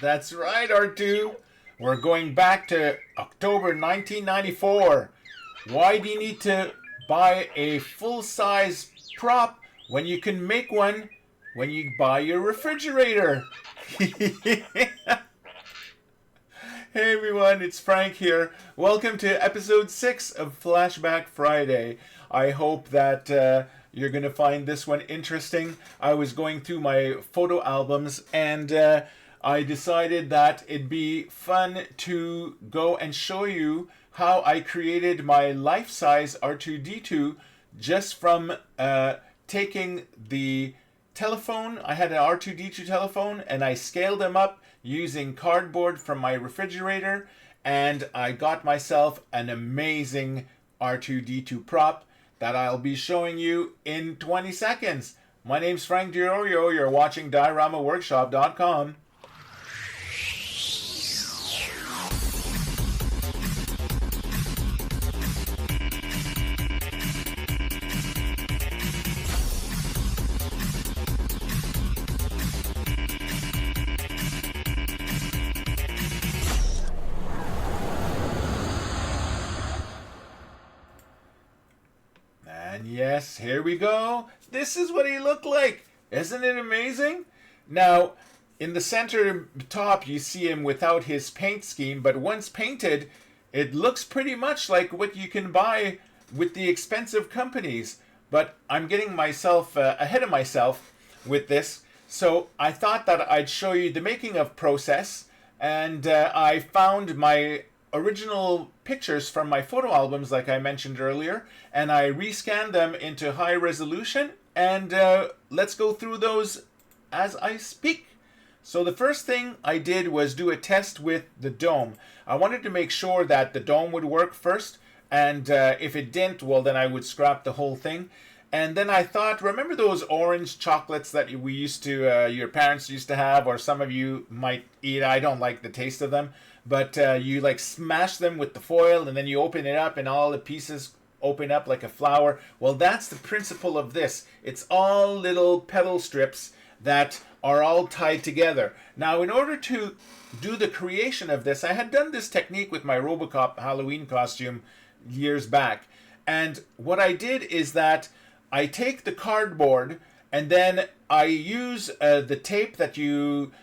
That's right, R2. We're going back to October 1994. Why do you need to buy a full-size prop when you can make one when you buy your refrigerator? Hey everyone, it's Frank here. Welcome to episode 6 of Flashback Friday. I hope that you're going to find this one interesting. I was going through my photo albums and I decided that it'd be fun to go and show you how I created my life-size R2-D2 just from taking the telephone. I had an R2-D2 telephone and I scaled them up using cardboard from my refrigerator, and I got myself an amazing R2-D2 prop that I'll be showing you in 20 seconds. My name's Frank Diorio. You're watching DioramaWorkshop.com. Yes, here we go. This is what he looked like. Isn't it amazing? Now, in the center top, you see him without his paint scheme, but once painted, it looks pretty much like what you can buy with the expensive companies. But I'm getting myself ahead of myself with this, so I thought that I'd show you the making of process, and I found my original pictures from my photo albums like I mentioned earlier, and I rescanned them into high resolution, and let's go through those as I speak. So the first thing I did was do a test with the dome. I wanted to make sure that the dome would work first, and if it didn't, well then I would scrap the whole thing. And then I thought, remember those orange chocolates that we used to, your parents used to have, or some of you might eat? I don't like the taste of them. But you like smash them with the foil and then you open it up and all the pieces open up like a flower. Well, that's the principle of this. It's all little petal strips that are all tied together. Now, in order to do the creation of this, I had done this technique with my RoboCop Halloween costume years back. And what I did is that I take the cardboard and then I use the tape that you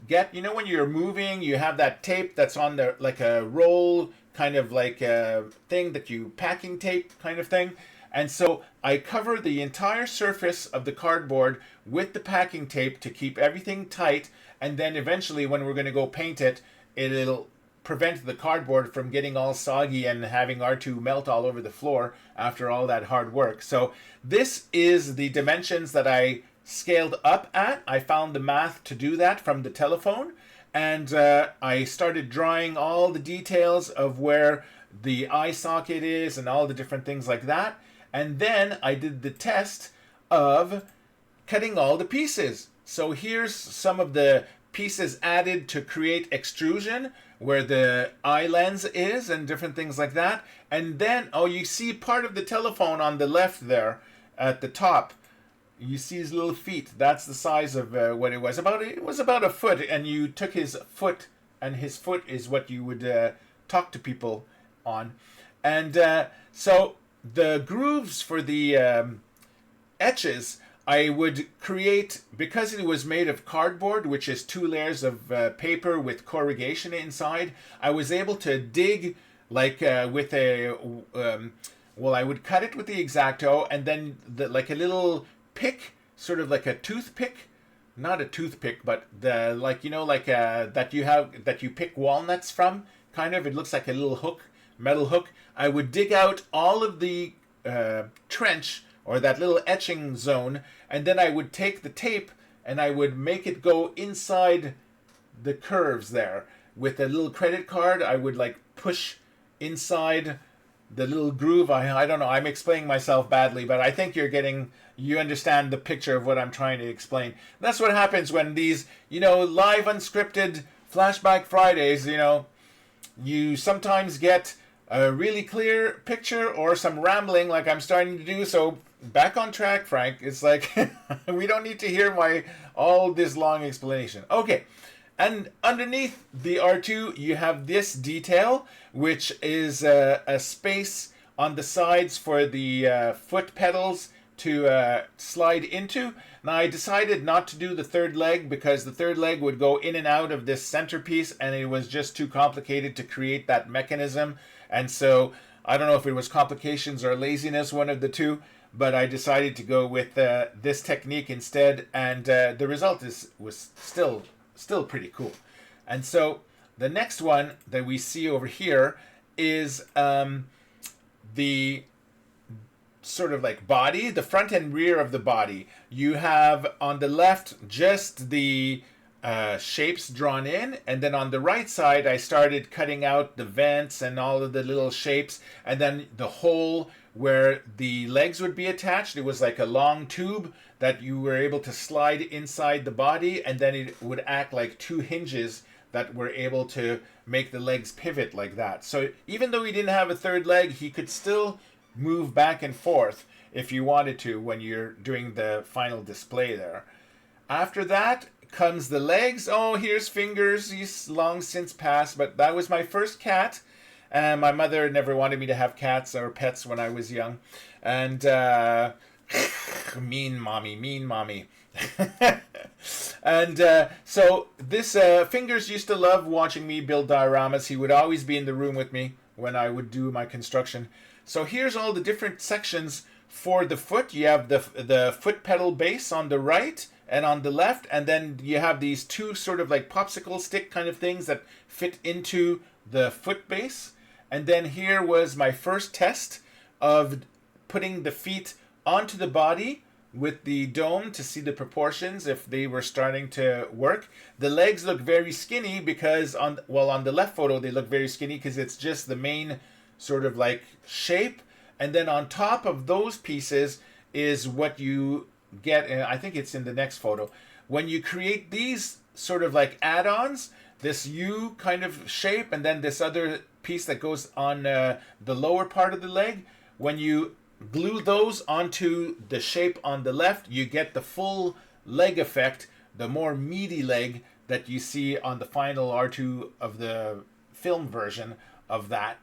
get, you know, when you're moving, you have that tape that's on there like a roll, kind of like a thing that you packing tape kind of thing. And so I cover the entire surface of the cardboard with the packing tape to keep everything tight, and then eventually when we're going to go paint it, it'll prevent the cardboard from getting all soggy and having R2 melt all over the floor after all that hard work. So this is the dimensions that I scaled up at. I found the math to do that from the telephone, and I started drawing all the details of where the eye socket is and all the different things like that. And then I did the test of cutting all the pieces. So here's some of the pieces added to create extrusion where the eye lens is and different things like that. And then, oh, you see part of the telephone on the left there at the top. You see his little feet. That's the size of what it was. It was about a foot, and you took his foot, and his foot is what you would talk to people on. And so the grooves for the etches, I would create, because it was made of cardboard, which is 2 layers of paper with corrugation inside, I was able to dig like with a, well, I would cut it with the X-Acto, and then like a little pick, sort of like a toothpick, not a toothpick, but the, like, you know, like that you pick walnuts from, kind of. It looks like a little hook, metal hook. I would dig out all of the trench or that little etching zone, and then I would take the tape and I would make it go inside the curves there with a little credit card. I would like push inside the little groove. I don't know, I'm explaining myself badly, but I think you understand the picture of what I'm trying to explain. That's what happens when these, you know, live unscripted Flashback Fridays, you know, you sometimes get a really clear picture or some rambling like I'm starting to do. So back on track, Frank. It's like we don't need to hear all this long explanation. Okay. And underneath the R2, you have this detail, which is a space on the sides for the foot pedals to slide into. Now, I decided not to do the third leg because the third leg would go in and out of this centerpiece, and it was just too complicated to create that mechanism. And so I don't know if it was complications or laziness, one of the two, but I decided to go with this technique instead, and the result was still pretty cool. And so the next one that we see over here is the sort of like body, the front and rear of the body. You have on the left just the shapes drawn in, and then on the right side I started cutting out the vents and all of the little shapes, and then the hole where the legs would be attached. It was like a long tube that you were able to slide inside the body, and then it would act like two hinges that were able to make the legs pivot like that. So even though he didn't have a third leg, he could still move back and forth if you wanted to when you're doing the final display there. After that comes the legs. Oh, here's Fingers. He's long since passed, but that was my first cat. My mother never wanted me to have cats or pets when I was young. And mean mommy. And so this Fingers used to love watching me build dioramas. He would always be in the room with me when I would do my construction. So here's all the different sections for the foot. You have the foot pedal base on the right and on the left, and then you have these two sort of like popsicle stick kind of things that fit into the foot base. And then here was my first test of putting the feet onto the body with the dome to see the proportions, if they were starting to work. The legs look very skinny because on the left photo they look very skinny because it's just the main sort of like shape, and then on top of those pieces is what you get, and I think it's in the next photo, when you create these sort of like add-ons, this U kind of shape, and then this other piece that goes on the lower part of the leg. When you glue those onto the shape on the left, you get the full leg effect, the more meaty leg that you see on the final R2 of the film version of that.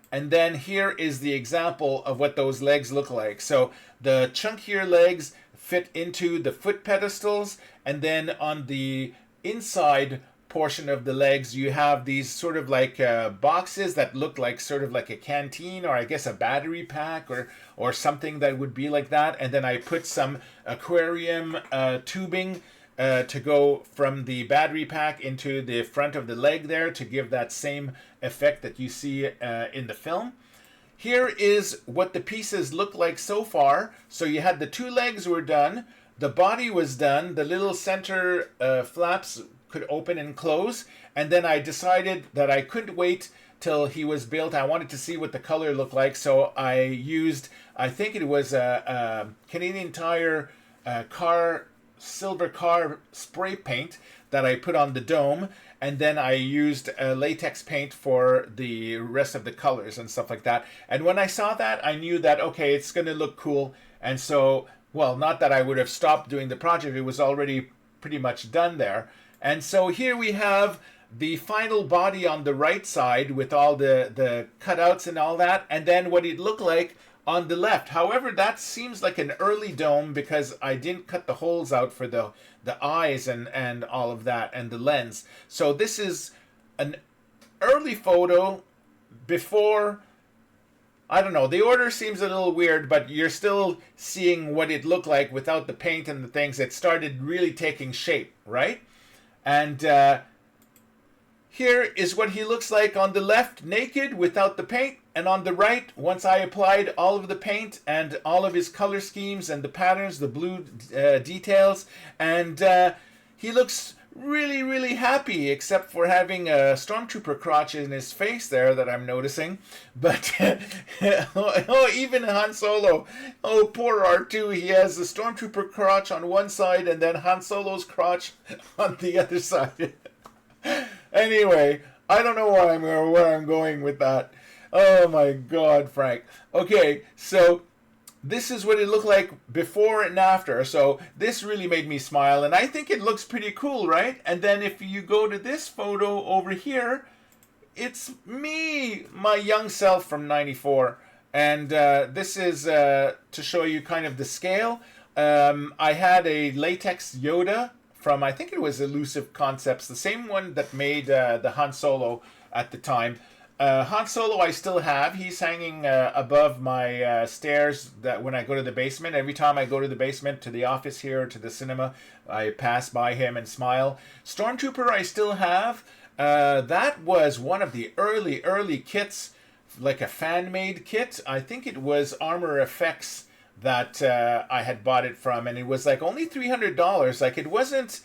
And then here is the example of what those legs look like. So the chunkier legs fit into the foot pedestals, and then on the inside portion of the legs you have these sort of like boxes that look like sort of like a canteen, or I guess a battery pack or something that would be like that. And then I put some aquarium tubing to go from the battery pack into the front of the leg there to give that same effect that you see in the film. Here is what the pieces look like so far. So you had the two legs were done, the body was done, the little center flaps could open and close, and then I decided that I couldn't wait till he was built. I wanted to see what the color looked like, so I used, I think it was a Canadian Tire silver car spray paint that I put on the dome, and then I used latex paint for the rest of the colors and stuff like that. And when I saw that, I knew that, okay, it's going to look cool. And so, well, not that I would have stopped doing the project, it was already pretty much done there. And so here we have the final body on the right side with all the cutouts and all that, and then what it looked like on the left. However, that seems like an early dome because I didn't cut the holes out for the eyes and all of that, and the lens. So this is an early photo before, I don't know, the order seems a little weird, but you're still seeing what it looked like without the paint and the things. It started really taking shape, right? And here is what he looks like on the left, naked, without the paint. And on the right, once I applied all of the paint and all of his color schemes and the patterns, the blue details, and he looks really, really happy, except for having a stormtrooper crotch in his face there that I'm noticing. But, oh, even Han Solo, oh, poor R2, he has the stormtrooper crotch on one side and then Han Solo's crotch on the other side. Anyway, I don't know where I'm going with that. Oh my God, Frank. Okay, so this is what it looked like before and after. So this really made me smile, and I think it looks pretty cool, right? And then if you go to this photo over here, it's me, my young self from '94. And this is to show you kind of the scale. I had a latex Yoda from, I think it was Elusive Concepts, the same one that made the Han Solo at the time. Han Solo I still have. He's hanging above my stairs that when I go to the basement. Every time I go to the basement, to the office here, to the cinema, I pass by him and smile. Stormtrooper I still have. That was one of the early kits, like a fan-made kit. I think it was Armor Effects that I had bought it from, and it was like only $300. Like, it wasn't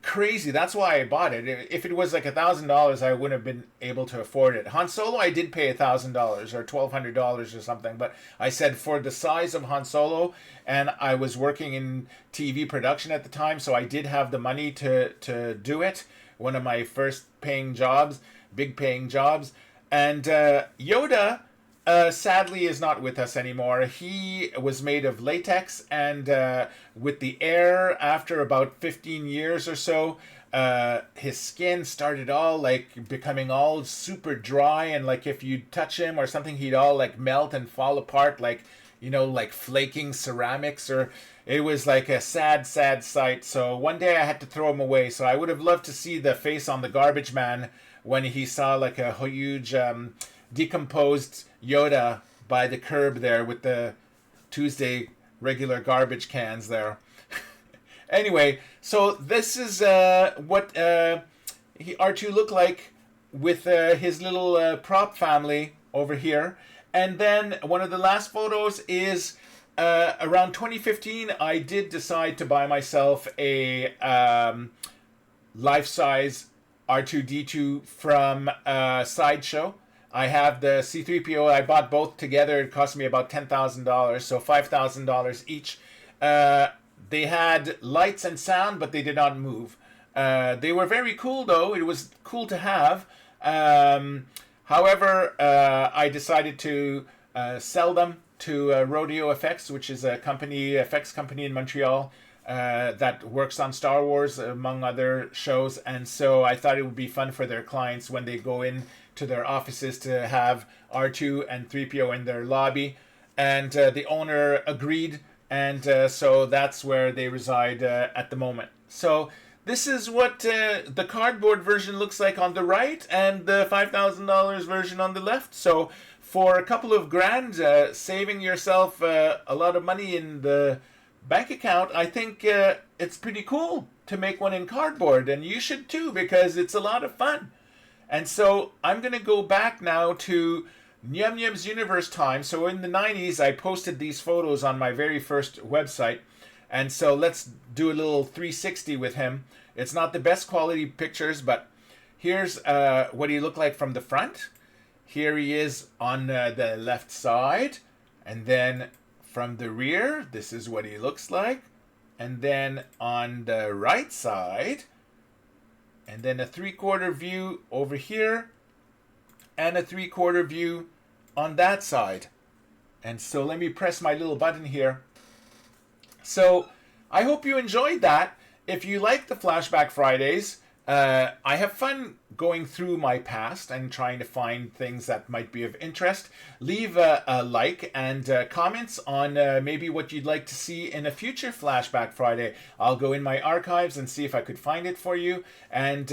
crazy. That's why I bought it. If it was like $1,000, I wouldn't have been able to afford it. Han Solo, I did pay $1,000 or $1,200 or something, but I said for the size of Han Solo, and I was working in TV production at the time, so I did have the money to do it. One of my first paying jobs, big paying jobs. And Yoda, sadly, is not with us anymore. He was made of latex, and with the air, after about 15 years or so, his skin started all like becoming all super dry, and like if you touch him or something, he'd all like melt and fall apart, like, you know, like flaking ceramics. Or it was like a sad sight. So one day I had to throw him away. So I would have loved to see the face on the garbage man when he saw like a huge decomposed Yoda by the curb there with the Tuesday regular garbage cans there. Anyway, so this is what R2 looked like with his little prop family over here. And then one of the last photos is around 2015, I did decide to buy myself a life-size R2-D2 from Sideshow. I have the C-3PO. I bought both together. It cost me about $10,000, so $5,000 each. They had lights and sound, but they did not move. They were very cool, though. It was cool to have. However, I decided to sell them to Rodeo Effects, which is a effects company in Montreal that works on Star Wars, among other shows. And so I thought it would be fun for their clients when they go in to their offices to have R2 and 3PO in their lobby. And the owner agreed, and so that's where they reside at the moment. So this is what the cardboard version looks like on the right, and the $5,000 version on the left. So for a couple of grand, saving yourself a lot of money in the bank account, I think it's pretty cool to make one in cardboard, and you should too, because it's a lot of fun. And so I'm going to go back now to Nyum Nyum's Universe time. So in the 90s, I posted these photos on my very first website. And so let's do a little 360 with him. It's not the best quality pictures, but here's what he looked like from the front. Here he is on the left side. And then from the rear, this is what he looks like. And then on the right side, and then a 3/4 view over here, and a 3/4 view on that side. And so let me press my little button here. So I hope you enjoyed that. If you like the Flashback Fridays, I have fun going through my past and trying to find things that might be of interest. Leave a like and comments on maybe what you'd like to see in a future Flashback Friday. I'll go in my archives and see if I could find it for you, and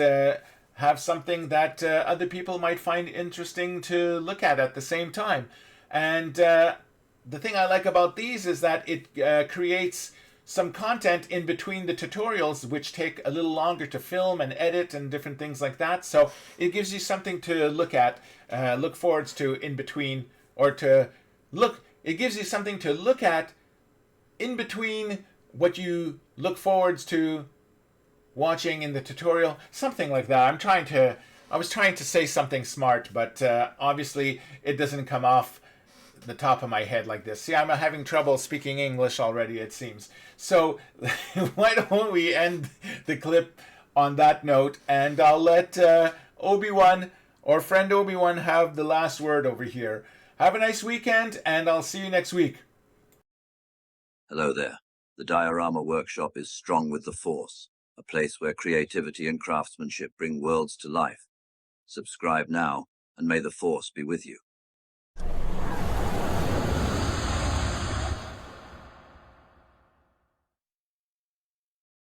have something that other people might find interesting to look at the same time. And the thing I like about these is that it creates some content in between the tutorials, which take a little longer to film and edit and different things like that. So it gives you something to look at, look forwards to in between, or it gives you something to look at in between what you look forwards to watching in the tutorial, something like that. I was trying to say something smart, but obviously it doesn't come off the top of my head like this. See, I'm having trouble speaking English already, it seems. So why don't we end the clip on that note, and I'll let Obi-Wan or friend Obi-Wan have the last word over here. Have a nice weekend, and I'll see you next week. Hello there. The Diorama Workshop is strong with the Force, a place where creativity and craftsmanship bring worlds to life. Subscribe now, and may the Force be with you.